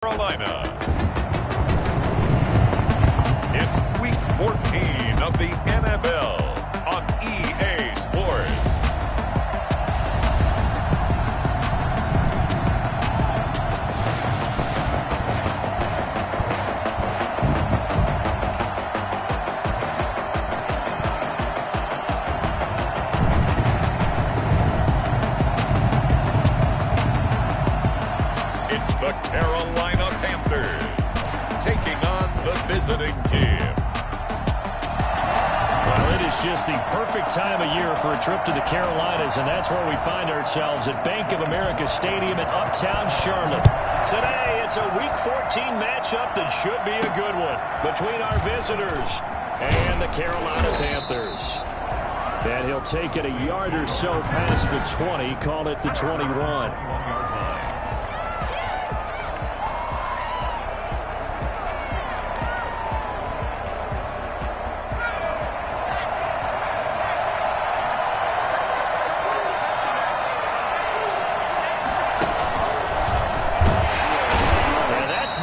Carolina. It's Week 14 of the NFL on EA Sports. It's the Carolina Panthers taking on the visiting team. Well, it is just the perfect time of year for a trip to the Carolinas, and that's where we find ourselves at Bank of America Stadium in Uptown Charlotte. Today, it's a Week 14 matchup that should be a good one between our visitors and the Carolina Panthers. And he'll take it a yard or so past the 20, call it the 21.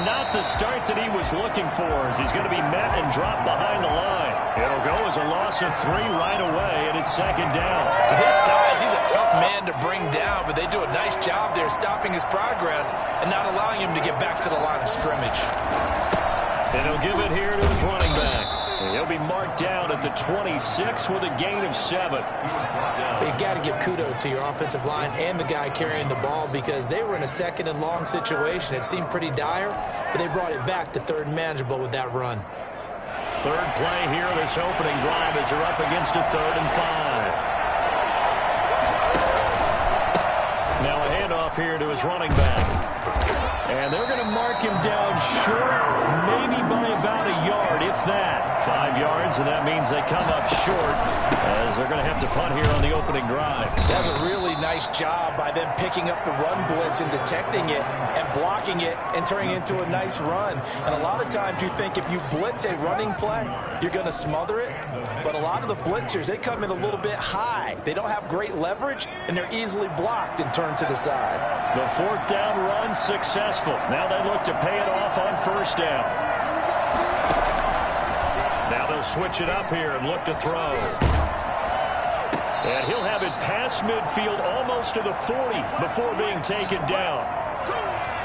Not the start that he was looking for, as he's going to be met and dropped behind the line. It'll go as a loss of 3 right away, and it's second down. With his size, he's a tough man to bring down, but they do a nice job there stopping his progress and not allowing him to get back to the line of scrimmage. And he'll give it here to his running back. And he'll be marked down at the 26 with a gain of 7. You got to give kudos to your offensive line and the guy carrying the ball, because they were in a second and long situation. It seemed pretty dire, but they brought it back to third and manageable with that run. Third play here, this opening drive, as they're up against a 3rd and 5. Now a handoff here to his running back. And they're going to mark him down short, maybe by about a yard, if that. 5 yards, and that means they come up short, as they're going to have to punt here on the opening drive. That's a really nice job by them picking up the run blitz and detecting it and blocking it and turning it into a nice run. And a lot of times you think if you blitz a running play, you're going to smother it. But a lot of the blitzers, they come in a little bit high. They don't have great leverage, and they're easily blocked and turned to the side. The 4th down run successful. Now they look to pay it off on 1st down. Now they'll switch it up here and look to throw. And he'll have it past midfield almost to the 40 before being taken down.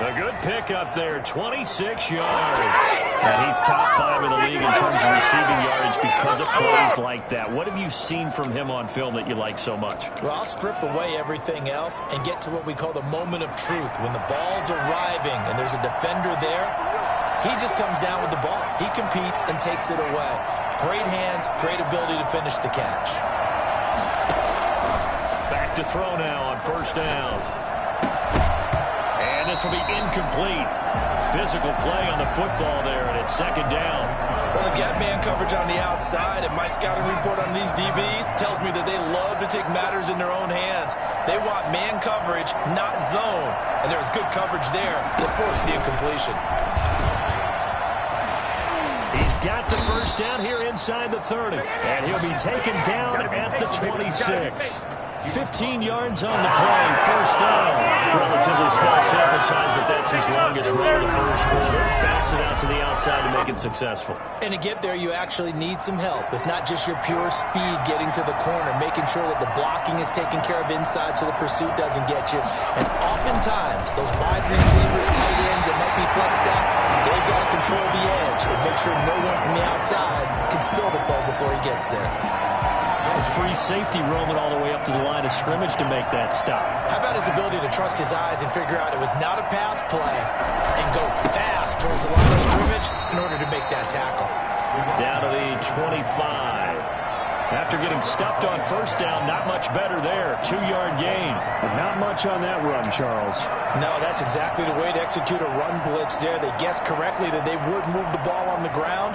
A good pickup there, 26 yards. And he's top 5 in the league in terms of receiving yardage because of plays like that. What have you seen from him on film that you like so much? Well, I'll strip away everything else and get to what we call the moment of truth. When the ball's arriving and there's a defender there, he just comes down with the ball. He competes and takes it away. Great hands, great ability to finish the catch. Back to throw now on 1st down. And this will be incomplete. Physical play on the football there, and it's 2nd down. Well, they've got man coverage on the outside, and my scouting report on these DBs tells me that they love to take matters in their own hands. They want man coverage, not zone. And there was good coverage there that forced the incompletion. He's got the 1st down here inside the 30. And he'll be taken down at the 26. 15 yards on the play, 1st down. Relatively small sample size, but that's his longest run of the 1st quarter. Bounce it out to the outside to make it successful. And to get there, you actually need some help. It's not just your pure speed getting to the corner, making sure that the blocking is taken care of inside so the pursuit doesn't get you. And oftentimes, those wide receivers, tight ends that might be flexed out, they've got to control the edge and make sure no one from the outside can spill the play before he gets there. Free safety roaming all the way up to the line of scrimmage to make that stop. How about his ability to trust his eyes and figure out it was not a pass play and go fast towards the line of scrimmage in order to make that tackle. Down to the 25. After getting stuffed on 1st down, not much better there. 2-yard gain. But not much on that run, Charles. No, that's exactly the way to execute a run blitz there. They guessed correctly that they would move the ball on the ground,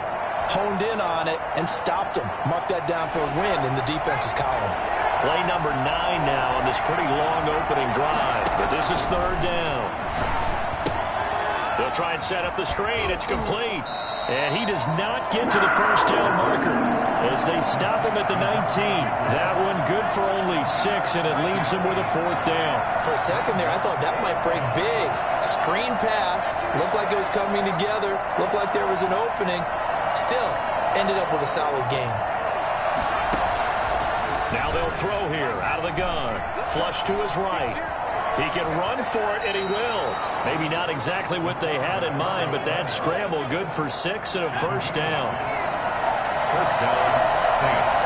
honed in on it, and stopped them. Mark that down for a win in the defense's column. Play number 9 now on this pretty long opening drive. But this is 3rd down. They'll try and set up the screen. It's complete. And he does not get to the first down marker as they stop him at the 19. That one good for only 6, and it leaves him with a 4th down. For a second there, I thought that might break big. Screen pass. Looked like it was coming together. Looked like there was an opening. Still, ended up with a solid game. Now they'll throw here out of the gun. Flush to his right. He can run for it, and he will. Maybe not exactly what they had in mind, but that scramble good for 6 and a first down. First down, Saints.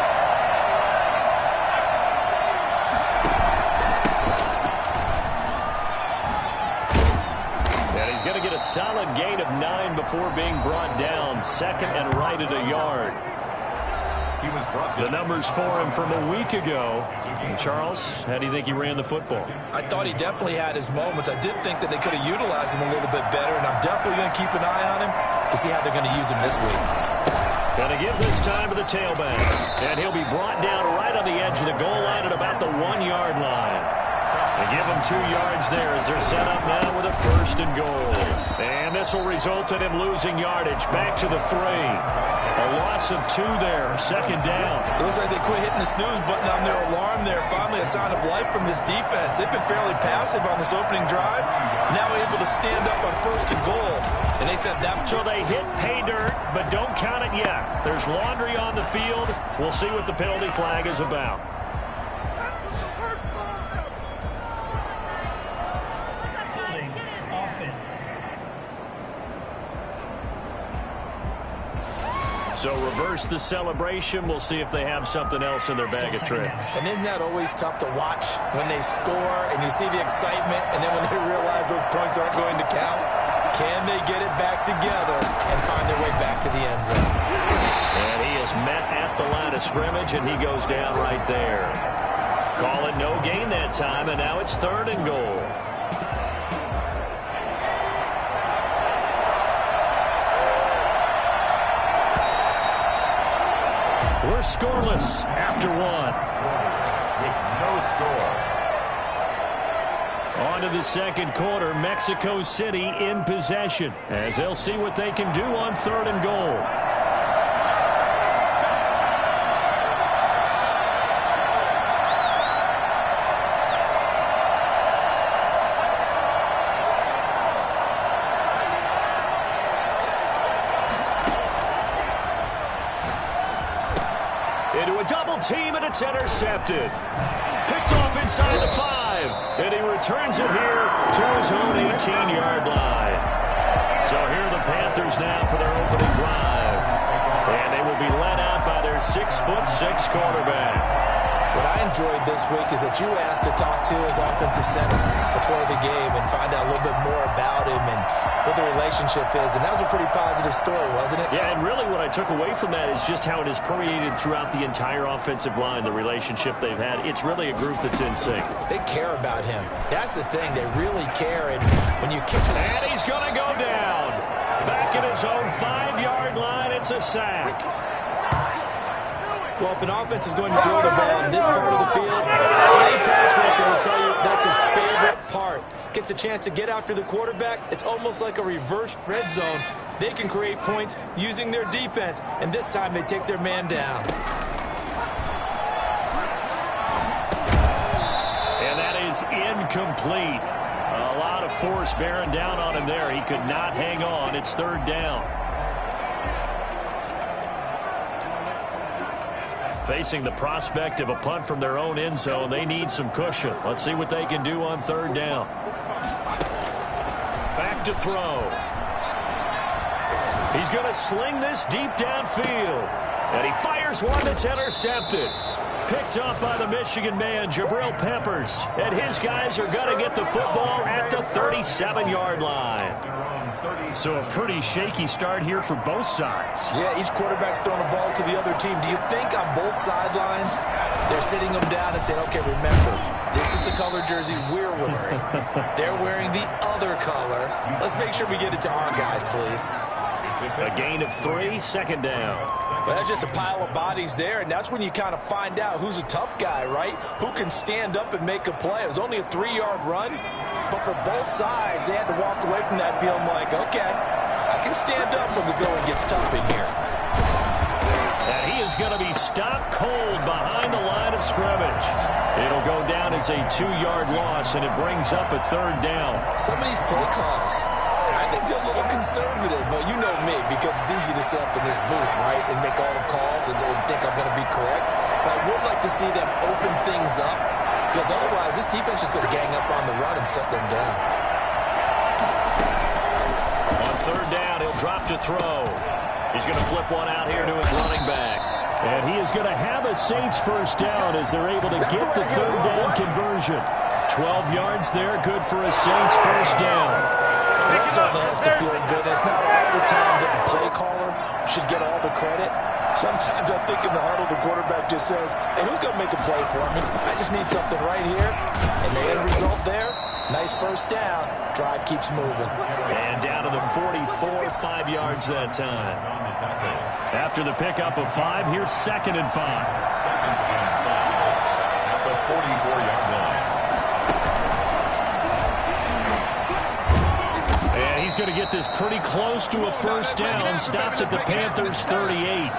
And he's going to get a solid gain of 9 before being brought down. Second and right at a yard. The numbers for him from a week ago. And Charles, how do you think he ran the football? I thought he definitely had his moments. I did think that they could have utilized him a little bit better, and I'm definitely going to keep an eye on him to see how they're going to use him this week. Going to give this time to the tailback. And he'll be brought down right on the edge of the goal line at about the 1-yard line. They give him 2 yards there as they're set up now with a 1st and goal. And this will result in him losing yardage back to the 3. A loss of 2 there, 2nd down. It looks like they quit hitting the snooze button on their alarm there. Finally a sign of life from this defense. They've been fairly passive on this opening drive. Now able to stand up on 1st and goal. And they sent that. So they hit pay dirt, but don't count it yet. There's laundry on the field. We'll see what the penalty flag is about. So reverse the celebration. We'll see if they have something else in their bag of tricks. And isn't that always tough to watch when they score and you see the excitement, and then when they realize those points aren't going to count? Can they get it back together and find their way back to the end zone? And he is met at the line of scrimmage, and he goes down right there. Call it no gain that time, and now it's 3rd and goal. We're scoreless after 1. With no score. On to the 2nd quarter. Mexico City in possession as they'll see what they can do on 3rd and goal. Into a double team, and it's intercepted. Picked off inside the 5, and he returns it here to his own 18-yard line. So here are the Panthers now for their opening drive. And they will be led out by their 6'6" quarterback. What I enjoyed this week is that you asked to talk to his offensive center before the game and find out a little bit more about him and what the relationship is. And that was a pretty positive story, wasn't it? Yeah, and really what I took away from that is just how it has permeated throughout the entire offensive line, the relationship they've had. It's really a group that's in sync. They care about him. That's the thing. They really care. And when you kick him... And he's going to go down. Back at his own 5-yard line, it's a sack. Well, if an offense is going to throw the ball in this part of the field, any pass rusher will tell you that's his favorite part. Gets a chance to get after the quarterback. It's almost like a reverse red zone. They can create points using their defense, and this time they take their man down. And that is incomplete. A lot of force bearing down on him there. He could not hang on. It's 3rd down. Facing the prospect of a punt from their own end zone, they need some cushion. Let's see what they can do on 3rd down. Back to throw. He's going to sling this deep downfield. And he fires one that's intercepted. Picked up by the Michigan man, Jabril Peppers. And his guys are going to get the football at the 37-yard line. So a pretty shaky start here for both sides. Yeah, each quarterback's throwing a ball to the other team. Do you think on both sidelines they're sitting them down and saying, okay, remember, this is the color jersey we're wearing. They're wearing the other color. Let's make sure we get it to our guys, please. A gain of 3, 2nd down. Well, that's just a pile of bodies there, and that's when you kind of find out who's a tough guy, right? Who can stand up and make a play. It was only a 3-yard run, But for both sides, they had to walk away from that feeling like, okay, I can stand up when the going gets tough in here. And he is going to be stopped cold behind the line of scrimmage. It'll go down as a 2-yard loss, and it brings up a 3rd down. Some of these play calls, I think they're a little conservative, but you know me, because it's easy to sit up in this booth, right, and make all the calls and think I'm going to be correct. But I would like to see them open things up, because otherwise this defense is going to gang up on the run and shut them down. On 3rd down, he'll drop to throw. He's going to flip one out here to his running back. And he is going to have a Saints 1st down as they're able to get the 3rd down conversion. 12 yards there, good for a Saints 1st down. That certainly has to feel good. It's not all the time that the play caller should get all the credit. Sometimes I think in the huddle, the quarterback just says, hey, who's going to make a play for me? I just need something right here. And the end result there, nice 1st down. Drive keeps moving. And down to the 44, 5 yards that time. After the pickup of 5, here's 2nd and 5. At the 44-yard line. And he's going to get this pretty close to a 1st down, stopped at the Panthers' 38.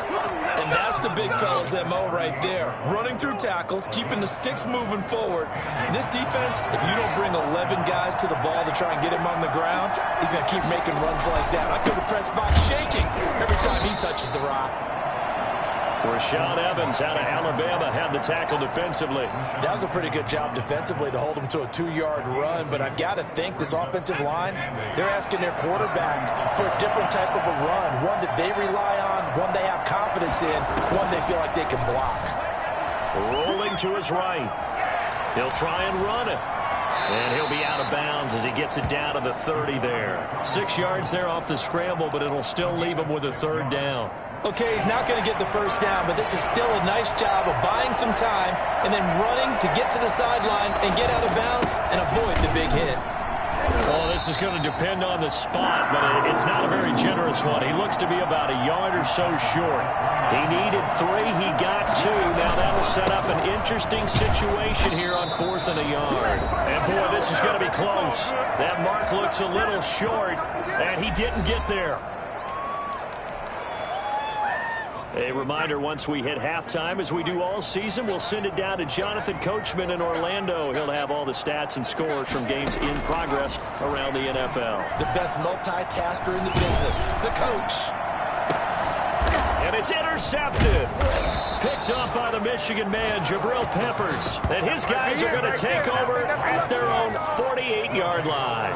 And that's the big fella's MO right there. Running through tackles, keeping the sticks moving forward. This defense, if you don't bring 11 guys to the ball to try and get him on the ground, he's going to keep making runs like that. I feel the press box shaking every time he touches the rock. Rashaan Evans out of Alabama had the tackle defensively. That was a pretty good job defensively to hold him to a 2-yard run, but I've got to think this offensive line, they're asking their quarterback for a different type of a run, one that they rely on, one they have confidence in, one they feel like they can block. Rolling to his right. He'll try and run it. And he'll be out of bounds as he gets it down to the 30 there. 6 yards there off the scramble, but it'll still leave him with a 3rd down. Okay, he's not going to get the 1st down, but this is still a nice job of buying some time and then running to get to the sideline and get out of bounds and avoid the big hit. Well, this is going to depend on the spot, but it's not a very generous one. He looks to be about a yard or so short. He needed 3. He got 2. Now that'll set up an interesting situation here on 4th and a yard. And, boy, this is going to be close. That mark looks a little short, and he didn't get there. A reminder, once we hit halftime, as we do all season, we'll send it down to Jonathan Coachman in Orlando. He'll have all the stats and scores from games in progress around the NFL. The best multitasker in the business, the coach. And it's intercepted. Picked up by the Michigan man, Jabril Peppers. And his guys are going to take over at their own 48-yard line.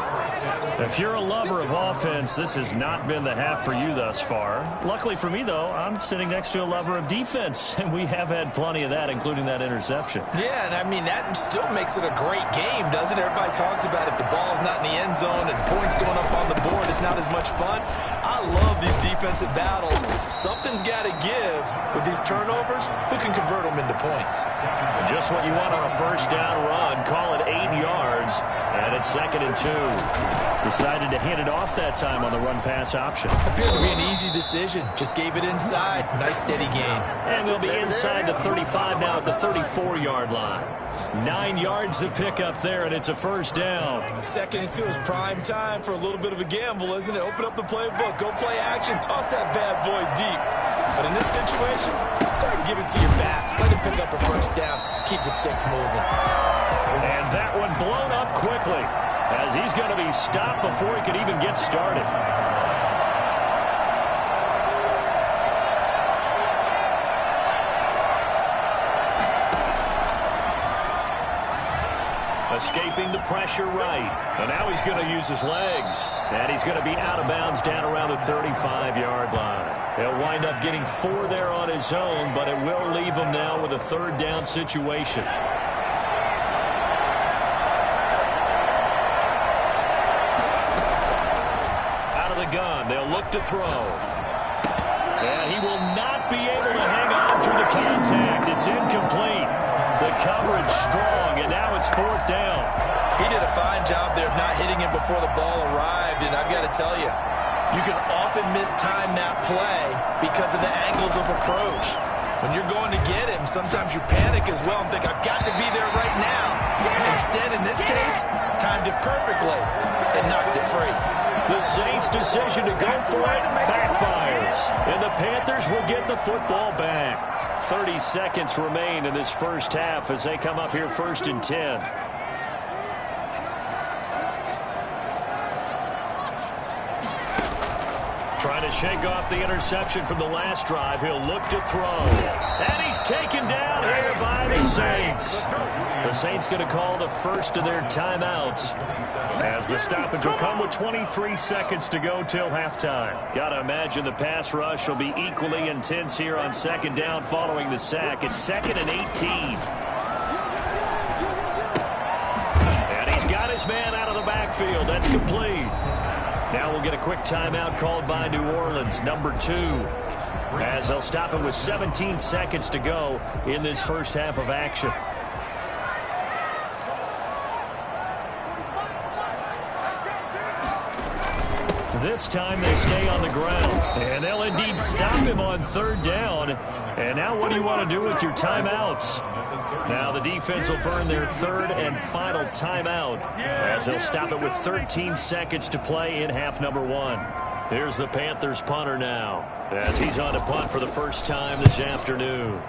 If you're a lover of offense, this has not been the half for you thus far. Luckily for me, though, I'm sitting next to a lover of defense, and we have had plenty of that, including that interception. Yeah, and I mean, that still makes it a great game, doesn't it? Everybody talks about if the ball's not in the end zone and points going up on the board, it's not as much fun. I love these defensive battles. Something's got to give with these turnovers. Who can convert them into points? Just what you want on a 1st down run. Call it 8 yards, and it's 2nd and 2. Decided to hand it off that time on the run-pass option. Appeared to be an easy decision. Just gave it inside. Nice steady gain. And they'll be inside the 35 now at the 34-yard line. 9 yards to pick up there, and it's a 1st down. 2nd and 2 is prime time for a little bit of a gamble, isn't it? Open up the playbook. Go play action. Toss that bad boy deep. But in this situation, go ahead and give it to your back. Let him pick up a 1st down. Keep the sticks moving. And that one blown up quickly, as he's going to be stopped before he could even get started. Escaping the pressure right. And now he's going to use his legs. And he's going to be out of bounds down around the 35-yard line. He'll wind up getting 4 there on his own, but it will leave him now with a 3rd down situation. Out of the gun, they'll look to throw. And he will not be able to hang on through the contact. It's incomplete. The coverage strong, and now it's 4th down. He did a fine job there of not hitting him before the ball arrived, and I've got to tell you, you can often mistime that play because of the angles of approach. When you're going to get him, sometimes you panic as well and think, I've got to be there right now. Instead, in this case, timed it perfectly and knocked it free. The Saints' decision to go for it backfires, and the Panthers will get the football back. 30 seconds remain in this first half as they come up here 1st and 10. Trying to shake off the interception from the last drive. He'll look to throw. And he's taken down here by the Saints. The Saints going to call the first of their timeouts as the stoppage will come with 23 seconds to go till halftime. Got to imagine the pass rush will be equally intense here on 2nd down following the sack. It's 2nd and 18. And he's got his man out of the backfield. That's complete. Now we'll get a quick timeout called by New Orleans, number 2, as they'll stop it with 17 seconds to go in this first half of action. This time they stay on the ground, and they'll indeed stop him on 3rd down. And now what do you want to do with your timeouts? Now the defense will burn their 3rd and final timeout as they'll stop it with 13 seconds to play in half number 1. Here's the Panthers punter now as he's on to punt for the first time this afternoon.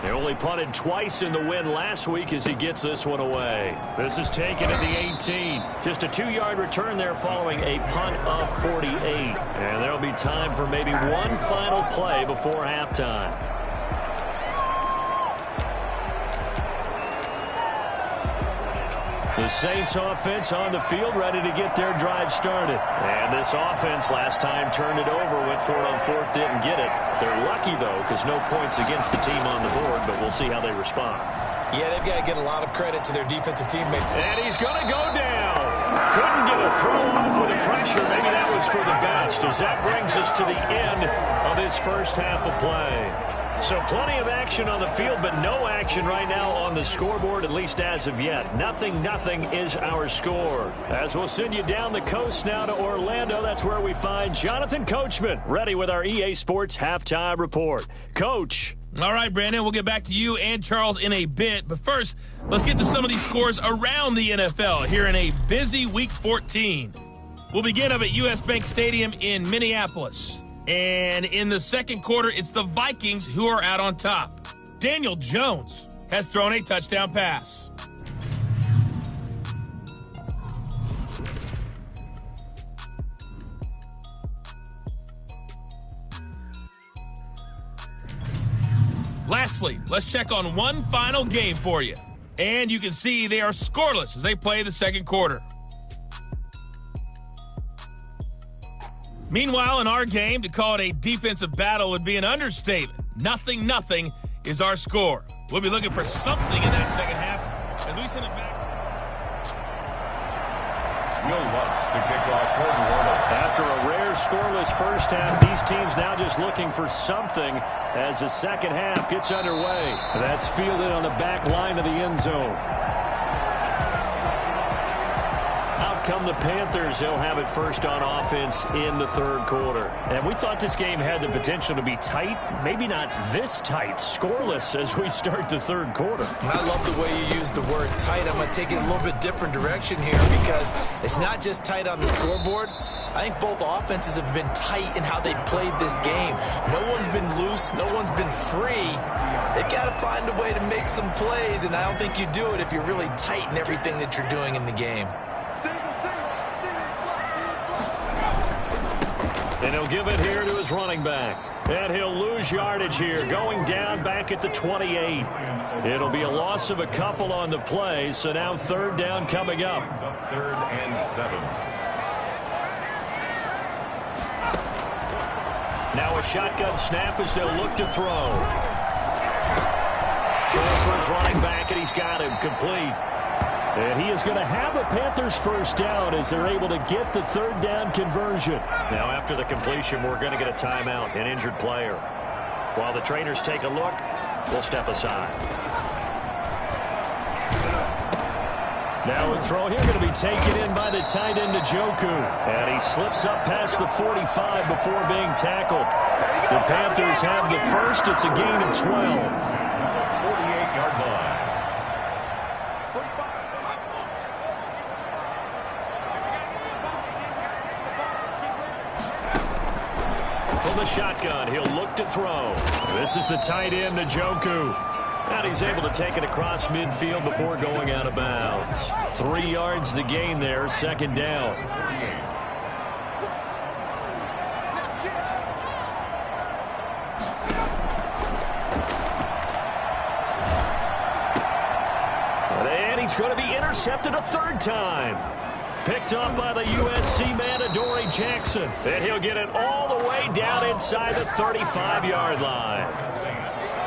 They only punted twice in the win last week as he gets this one away. This is taken at the 18. Just a 2-yard return there following a punt of 48. And there'll be time for maybe one final play before halftime. The Saints offense on the field ready to get their drive started. And this offense last time turned it over, went for it on 4th, didn't get it. They're lucky, though, because no points against the team on the board, but we'll see how they respond. Yeah, they've got to get a lot of credit to their defensive teammate. And he's going to go down. Couldn't get a throw off with the pressure. Maybe that was for the best, as that brings us to the end of this first half of play. So plenty of action on the field, but no action right now on the scoreboard, at least as of yet. 0-0 is our score. As we'll send you down the coast now to Orlando, that's where we find Jonathan Coachman, ready with our EA Sports Halftime Report. Coach. All right, Brandon, we'll get back to you and Charles in a bit. But first, let's get to some of these scores around the NFL here in a busy Week 14. We'll begin up at U.S. Bank Stadium in Minneapolis. And in the second quarter, it's the Vikings who are out on top. Daniel Jones has thrown a touchdown pass. Lastly, let's check on one final game for you. And you can see they are scoreless as they play the second quarter. Meanwhile, in our game, to call it a defensive battle would be an understatement. 0-0 is our score. We'll be looking for something in that second half as we send it back. Will Lutz to kick off for New Orleans. After a rare scoreless first half, these teams now just looking for something as the second half gets underway. That's fielded on the back line of the end zone. Come the Panthers, they'll have it first on offense in the third quarter. And we thought this game had the potential to be tight, maybe not this tight, scoreless as we start the third quarter. I love the way you use the word tight. I'm going to take it a little bit different direction here because it's not just tight on the scoreboard. I think both offenses have been tight in how they've played this game. No one's been loose. No one's been free. They've got to find a way to make some plays, and I don't think you do it if you're really tight in everything that you're doing in the game. And he'll give it here to his running back. And he'll lose yardage here, going down back at the 28. It'll be a loss of a couple on the play, so now 3rd down coming up. 3rd and 7. Now a shotgun snap as they'll look to throw. Throw for his running back, and he's got him complete. And he is going to have a Panthers first down as they're able to get the 3rd down conversion. Now after the completion, we're going to get a timeout, an injured player. While the trainers take a look, we'll step aside. Now a throw here going to be taken in by the tight end Njoku. And he slips up past the 45 before being tackled. The Panthers have the first. It's a gain of 12. 48-yard line. From the shotgun, he'll look to throw. This is the tight end Njoku. And he's able to take it across midfield before going out of bounds. 3 yards the gain there, second down. And he's going to be intercepted a third time. Picked up by the USC man, Adoree Jackson. And he'll get it all the way down inside the 35-yard line.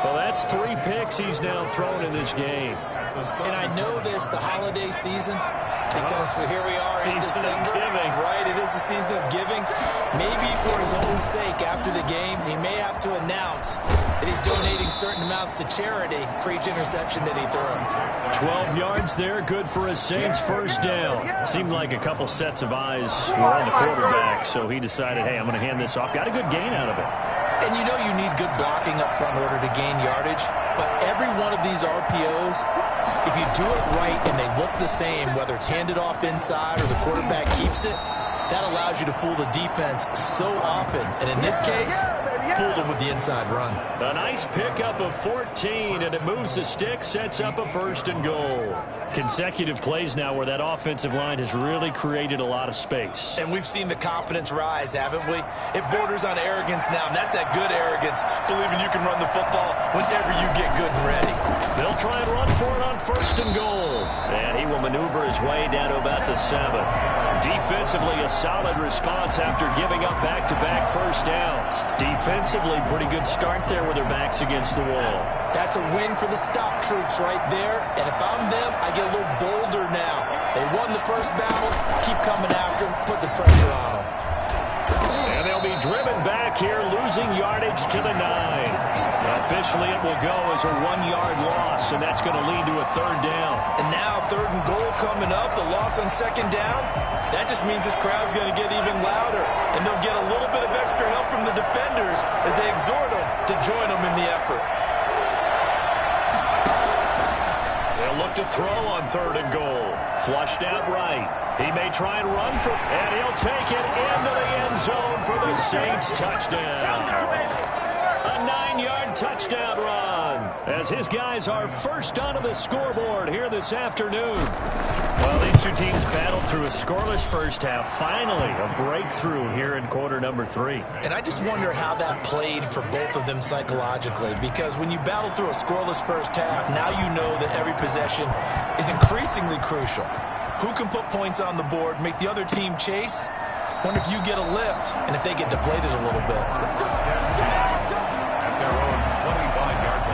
Well, that's 3 picks he's now thrown in this game. And I know this, the holiday season, because here we are in Season December. of giving. Right, it is the season of giving. Maybe for his own sake after the game, he may have to announce that he's donating certain amounts to charity for each interception that he throws. 12 yards there, good for a Saints first down. Seemed like a couple sets of eyes were on the quarterback, so he decided, hey, I'm going to hand this off. Got a good gain out of it. And you know you need good blocking up front in order to gain yardage, but every one of these RPOs, if you do it right and they look the same, whether it's handed off inside or the quarterback keeps it, that allows you to fool the defense so often. And in this case, fooled them with the inside run. A nice pickup of 14, and it moves the stick, sets up a first and goal. Consecutive plays now where that offensive line has really created a lot of space. And we've seen the confidence rise, haven't we? It borders on arrogance now, and that's that good arrogance, believing you can run the football whenever you get good and ready. They'll try and run for it on first and goal. And he will maneuver his way down to about the 7. Defensively, a solid response after giving up back-to-back first downs. Defensively, pretty good start there with their backs against the wall. That's a win for the stop troops right there. And if I'm them, I get a little bolder now. They won the first battle. Keep coming after them. Put the pressure on them. And they'll be driven back here, losing yardage to the 9. Officially, it will go as a 1-yard loss, and that's going to lead to a third down. And now third and goal coming up. The loss on second down. That just means this crowd's going to get even louder. And they'll get a little bit of extra help from the defenders as they exhort them to join them in the effort. They'll look to throw on third and goal. Flushed out right. He may try and run for, and he'll take it into the end zone for the Saints touchdown. A 9-yard touchdown run as his guys are first onto the scoreboard here this afternoon. Well, these two teams battled through a scoreless first half. Finally, a breakthrough here in quarter number 3. And I just wonder how that played for both of them psychologically, because when you battle through a scoreless first half, now you know that every possession is increasingly crucial. Who can put points on the board, make the other team chase? Wonder if you get a lift and if they get deflated a little bit.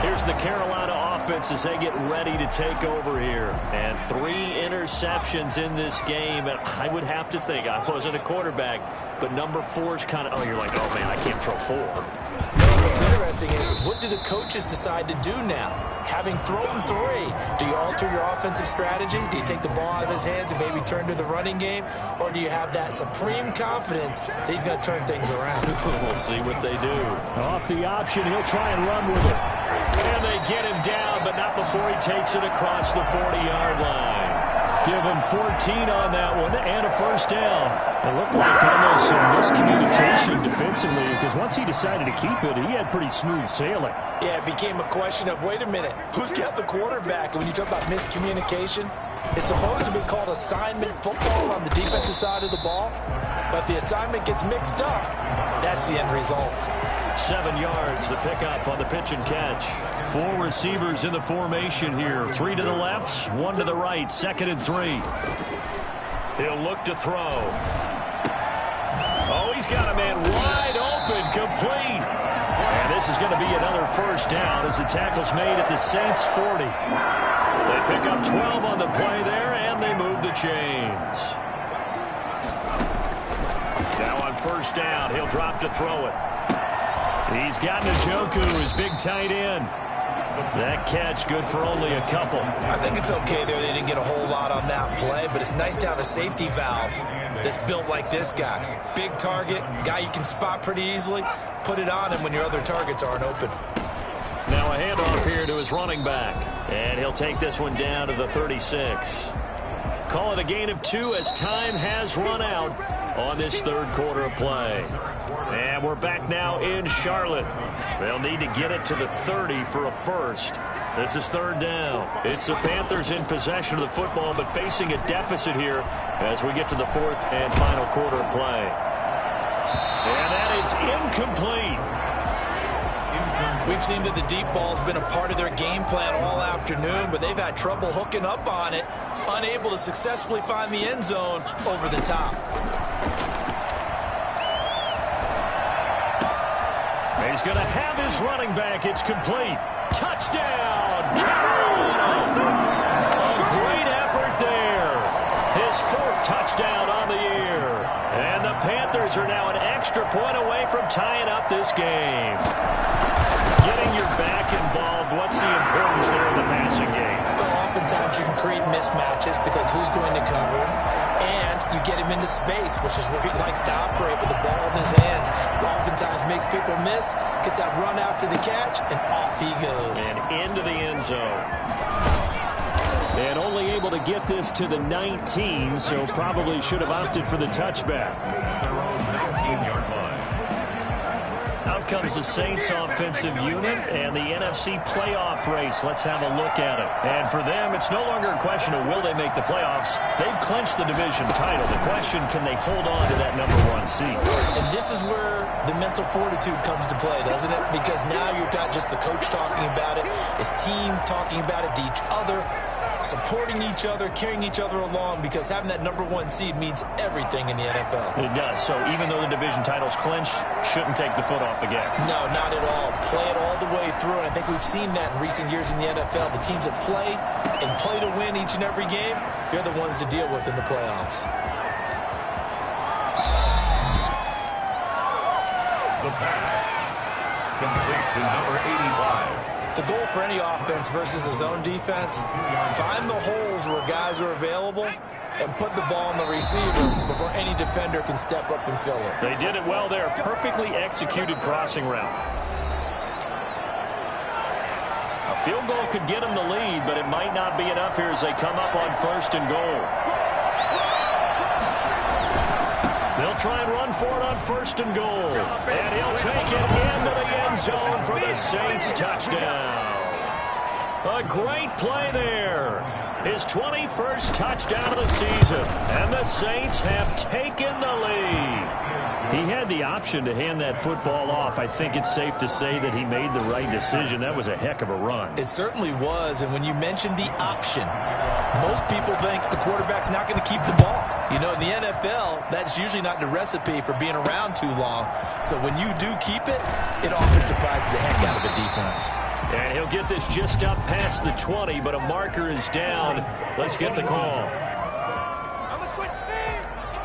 Here's the Carolina offense as they get ready to take over here. And 3 interceptions in this game. And I would have to think, I wasn't a quarterback, but number 4 is kind of, oh, you're like, oh, man, I can't throw 4. What's interesting is, what do the coaches decide to do now? Having thrown 3, do you alter your offensive strategy? Do you take the ball out of his hands and maybe turn to the running game? Or do you have that supreme confidence that he's going to turn things around? We'll see what they do. Off the option, he'll try and run with it. And they get him down, but not before he takes it across the 40-yard line. Give him 14 on that one and a first down. It looked like almost some miscommunication defensively, because once he decided to keep it, he had pretty smooth sailing. Yeah, it became a question of, wait a minute, who's got the quarterback? And when you talk about miscommunication, it's supposed to be called assignment football on the defensive side of the ball. But the assignment gets mixed up. That's the end result. 7 yards, the pickup on the pitch and catch. 4 receivers in the formation here. 3 to the left, 1 to the right. 2nd and 3. He'll look to throw. Oh, he's got a man wide open, complete. And this is going to be another first down as the tackle's made at the Saints 40. They pick up 12 on the play there, and they move the chains. Now on first down, he'll drop to throw it. He's got Njoku, his big tight end. That catch good for only a couple. I think it's okay there. They didn't get a whole lot on that play, but it's nice to have a safety valve that's built like this guy. Big target, guy you can spot pretty easily. Put it on him when your other targets aren't open. Now a handoff here to his running back. And he'll take this one down to the 36. Call it a gain of 2 as time has run out on this third quarter of play. And we're back now in Charlotte. They'll need to get it to the 30 for a first. This is third down. It's the Panthers in possession of the football, but facing a deficit here as we get to the fourth and final quarter of play. And that is incomplete. We've seen that the deep ball's been a part of their game plan all afternoon, but they've had trouble hooking up on it, unable to successfully find the end zone over the top. He's going to have his running back. It's complete. Touchdown, Carolina. A great effort there. His fourth touchdown on the year. And the Panthers are now an extra point away from tying up this game. Getting your back involved, what's the importance there in the passing game? Well, oftentimes you can create mismatches because who's going to cover him? And you get him into space, which is where he likes to operate with the ball in his hands. Oftentimes makes people miss, gets that run after the catch, and off he goes. And into the end zone. And only able to get this to the 19, so probably should have opted for the touchback. Out comes the Saints offensive unit and the NFC playoff race. Let's have a look at it. And for them, it's no longer a question of will they make the playoffs. They've clinched the division title. The question, can they hold on to that #1 seed? And this is where the mental fortitude comes to play, doesn't it? Because now you're not just the coach talking about it, it's team talking about it to each other, supporting each other, carrying each other along, because having that #1 seed means everything in the NFL. It does. So even though the division title's clinched, shouldn't take the foot off the gas. No, not at all. Play it all the way through, and I think we've seen that in recent years in the NFL. The teams that play and play to win each and every game, they're the ones to deal with in the playoffs. The pass. Complete to number 85. The goal for any offense versus a zone defense, find the holes where guys are available and put the ball on the receiver before any defender can step up and fill it. They did it well there. Perfectly executed crossing route. A field goal could get them the lead, but it might not be enough here as they come up on first and goal. They'll try and run for it on first and goal. And he'll take it into the end zone for the Saints touchdown. A great play there. His 21st touchdown of the season. And the Saints have taken the lead. He had the option to hand that football off. I think it's safe to say that he made the right decision. That was a heck of a run. It certainly was. And when you mentioned the option, most people think the quarterback's not going to keep the ball. You know, in the NFL, that's usually not the recipe for being around too long. So when you do keep it, it often surprises the heck out of the defense. And he'll get this just up past the 20, but a marker is down. Let's get the call.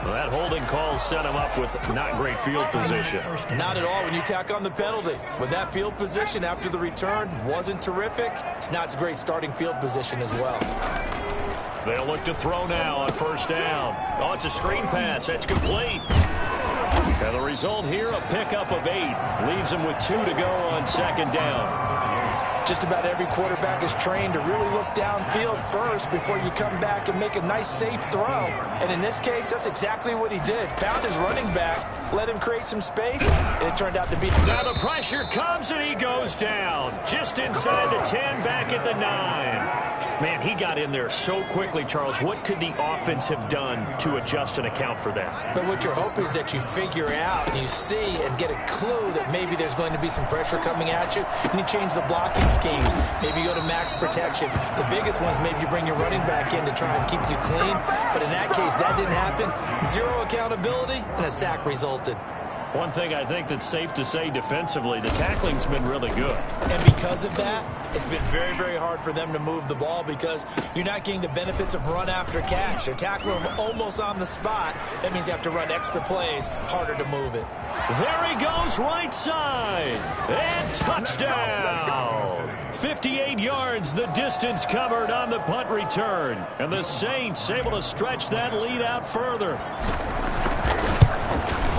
Well, that holding call set him up with not great field position. Not at all when you tack on the penalty. With that field position after the return wasn't terrific, it's not a great starting field position as well. They'll look to throw now on first down. Oh, it's a screen pass. That's complete. And the result here, a pickup of 8. Leaves them with 2 to go on second down. Just about every quarterback is trained to really look downfield first before you come back and make a nice, safe throw. And in this case, that's exactly what he did. Found his running back, let him create some space, and it turned out to be... Now the pressure comes, and he goes down. Just inside the 10, back at the 9. Man, he got in there so quickly, Charles. What could the offense have done to adjust and account for that? But what you're hoping is that you figure out, you see, and get a clue that maybe there's going to be some pressure coming at you, and you change the blocking schemes. Maybe you go to max protection. The biggest one is maybe you bring your running back in to try and keep you clean. But in that case, that didn't happen. 0 accountability, and a sack resulted. One thing I think that's safe to say defensively, the tackling's been really good. And because of that, it's been very, very hard for them to move the ball because you're not getting the benefits of run after catch. They're tackling them almost on the spot. That means you have to run extra plays, harder to move it. There he goes, right side. And touchdown. 58 yards, the distance covered on the punt return. And the Saints able to stretch that lead out further.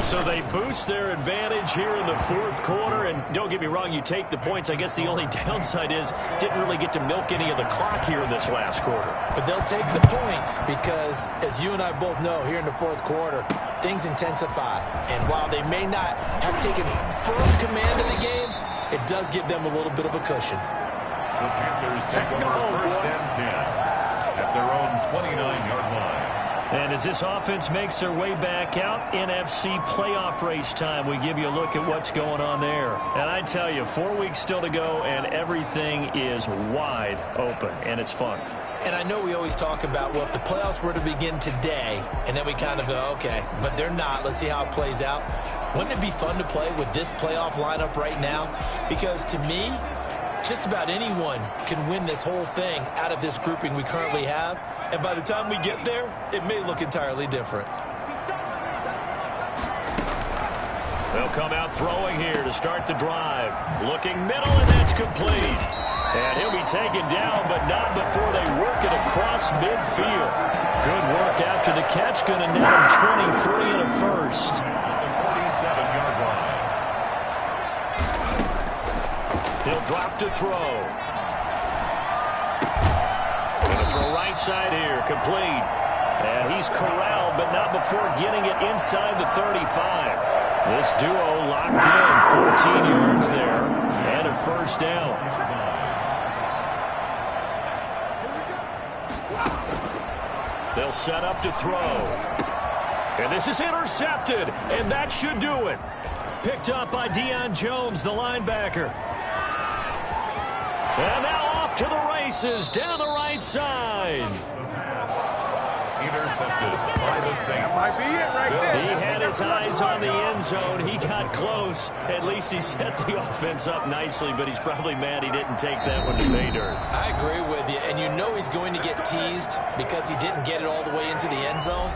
So they boost their advantage here in the fourth quarter. And don't get me wrong, you take the points. I guess the only downside is didn't really get to milk any of the clock here in this last quarter. But they'll take the points because, as you and I both know, here in the fourth quarter, things intensify. And while they may not have taken firm command of the game, it does give them a little bit of a cushion. The Panthers take over first and 10 at their own 29-yard line. And as this offense makes their way back out, NFC playoff race time, we give you a look at what's going on there. And I tell you, 4 weeks still to go, and everything is wide open, and it's fun. And I know we always talk about, well, if the playoffs were to begin today, and then we kind of go, okay, but they're not. Let's see how it plays out. Wouldn't it be fun to play with this playoff lineup right now? Because to me, just about anyone can win this whole thing out of this grouping we currently have. And by the time we get there, it may look entirely different. They'll come out throwing here to start the drive. Looking middle, and that's complete. And he'll be taken down, but not before they work it across midfield. Good work after the catch. Going to net him 23 and a first. The 47-yard line. He'll drop to throw. Throw right side here, complete. And he's corralled, but not before getting it inside the 35. This duo locked in, 14 yards there, and a first down. They'll set up to throw. And this is intercepted, and that should do it. Picked up by Deion Jones, the linebacker. And now off to the races, down the right side. The pass intercepted by the Saints. That might be it right there. He had his eyes on the end zone. He got close. At least he set the offense up nicely, but he's probably mad he didn't take that one to pay dirt. I agree with you, and you know he's going to get teased because he didn't get it all the way into the end zone.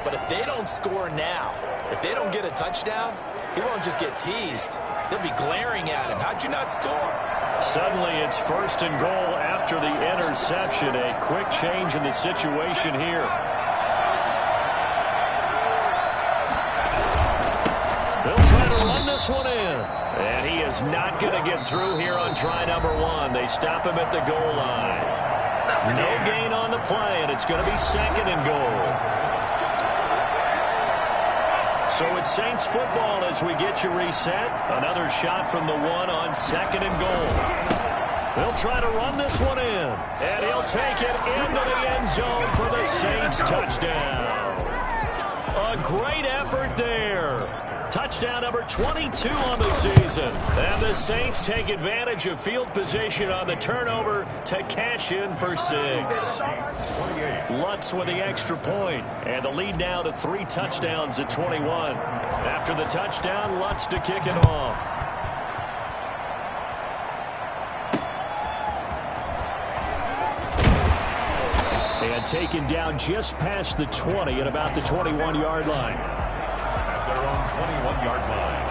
But if they don't score now, if they don't get a touchdown, he won't just get teased. They'll be glaring at him. How'd you not score? Suddenly it's first and goal after the interception. A quick change in the situation here. They'll try to run this one in. And he is not going to get through here on try number one. They stop him at the goal line. No gain on the play, and it's going to be second and goal. So it's Saints football as we get you reset. Another shot from the one on second and goal. They'll try to run this one in. And he'll take it into the end zone for the Saints touchdown. A great effort there. Touchdown number 22 on the season. And the Saints take advantage of field position on the turnover to cash in for 6. Lutz with the extra point. And the lead now to 3 touchdowns at 21. After the touchdown, Lutz to kick it off. And taken down just past the 20 at about the 21-yard line. Their own 21-yard line.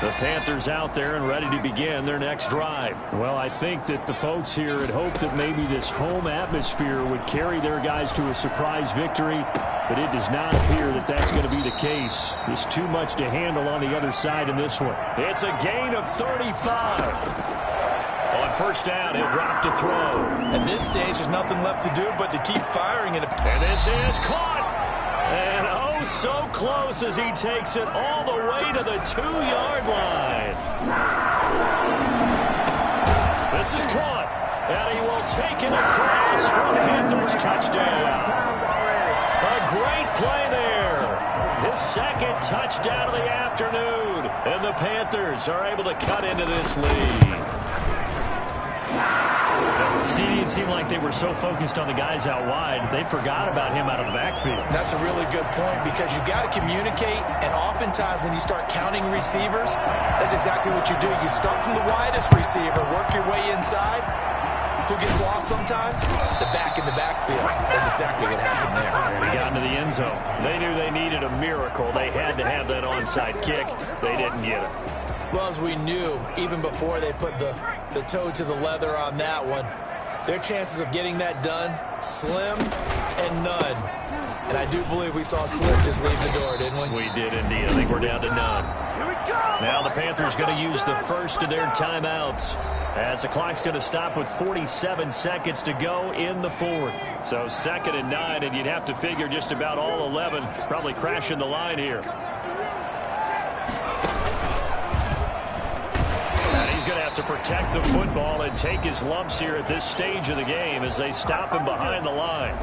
The Panthers out there and ready to begin their next drive. Well, I think that the folks here had hoped that maybe this home atmosphere would carry their guys to a surprise victory, but it does not appear that that's going to be the case. There's too much to handle on the other side in this one. It's a gain of 35. On first down, he'll drop to throw. At this stage, there's nothing left to do but to keep firing. And this is caught. And oh, so close as he takes it all the way to the 2-yard line. This is caught. And he will take it across for the Panthers touchdown. A great play there. His second touchdown of the afternoon. And the Panthers are able to cut into this lead. See, it seemed like they were so focused on the guys out wide, they forgot about him out of the backfield. That's a really good point because you got to communicate, and oftentimes when you start counting receivers, that's exactly what you do. You start from the widest receiver, work your way inside. Who gets lost sometimes? The back in the backfield. That's exactly what happened there. And he got into the end zone. They knew they needed a miracle. They had to have that onside kick. They didn't get it. Well, as we knew, even before they put the toe to the leather on that one, their chances of getting that done, slim and none. And I do believe we saw Slim just leave the door, didn't we? We did indeed. I think we're down to none. Now the Panthers going to use the first of their timeouts, as the clock's going to stop with 47 seconds to go in the fourth. So 2nd and 9, and you'd have to figure just about all 11 probably crashing the line here. And he's going to have to protect the football and take his lumps here at this stage of the game as they stop him behind the line.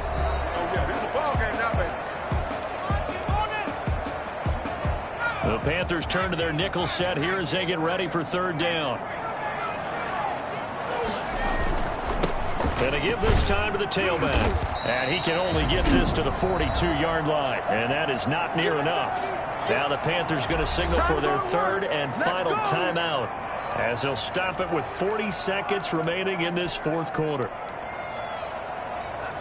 The Panthers turn to their nickel set here as they get ready for 3rd down. And they give this time to the tailback. And he can only get this to the 42-yard line. And that is not near enough. Now the Panthers going to signal for their 3rd and final timeout, as they'll stop it with 40 seconds remaining in this 4th quarter.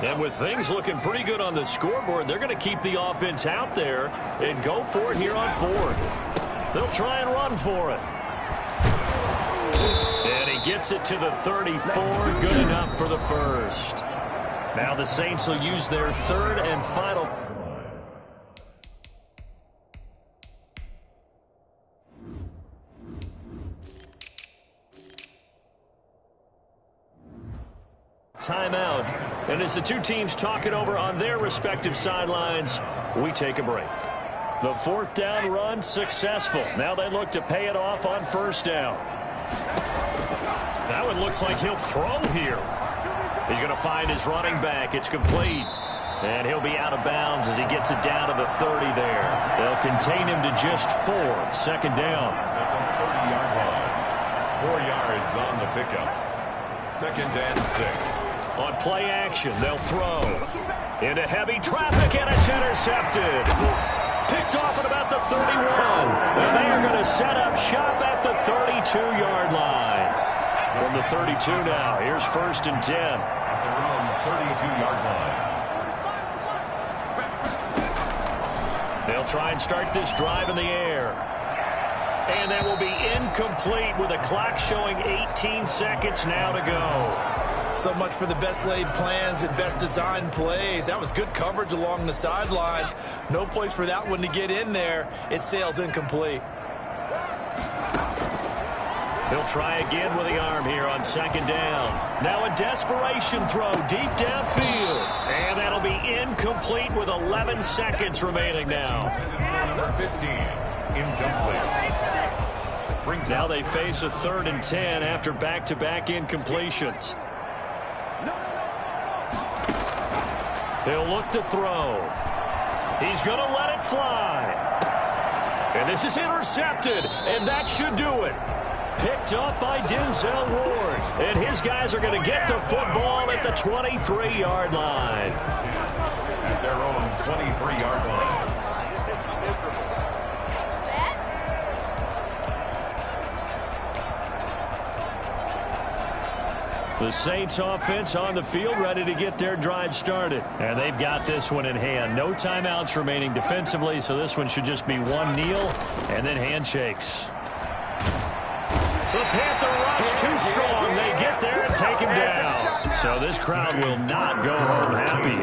And with things looking pretty good on the scoreboard, they're going to keep the offense out there and go for it here on 4th. They'll try and run for it. And he gets it to the 34, good enough for the first. Now the Saints will use their 3rd and final. Timeout. And as the two teams talk it over on their respective sidelines, we take a break. The 4th down run successful. Now they look to pay it off on 1st down. Now it looks like he'll throw here. He's going to find his running back. It's complete. And he'll be out of bounds as he gets it down to the 30 there. They'll contain him to just 4. 2nd down. 30-yard line. 4 yards on the pickup. 2nd and 6. On play action, they'll throw into heavy traffic, and it's intercepted. Picked off at about the 31. And they are going to set up shop at the 32-yard line. From the 32 now, here's 1st and 10. At their own 32-yard line. They'll try and start this drive in the air. And that will be incomplete with the clock showing 18 seconds now to go. So much for the best laid plans and best designed plays. That was good coverage along the sidelines. No place for that one to get in there. It sails incomplete. He'll try again with the arm here on 2nd down. Now a desperation throw deep downfield. And that'll be incomplete with 11 seconds remaining now. Number 15, incomplete. Now they face a 3rd and 10 after back-to-back incompletions. He'll look to throw. He's going to let it fly. And this is intercepted, and that should do it. Picked up by Denzel Ward. And his guys are going to get the football at the 23-yard line. At their own 23-yard line. The Saints offense on the field ready to get their drive started. And they've got this one in hand. No timeouts remaining defensively, so this one should just be one kneel and then handshakes. The Panther rush too strong. They get there and take him down. So this crowd will not go home happy.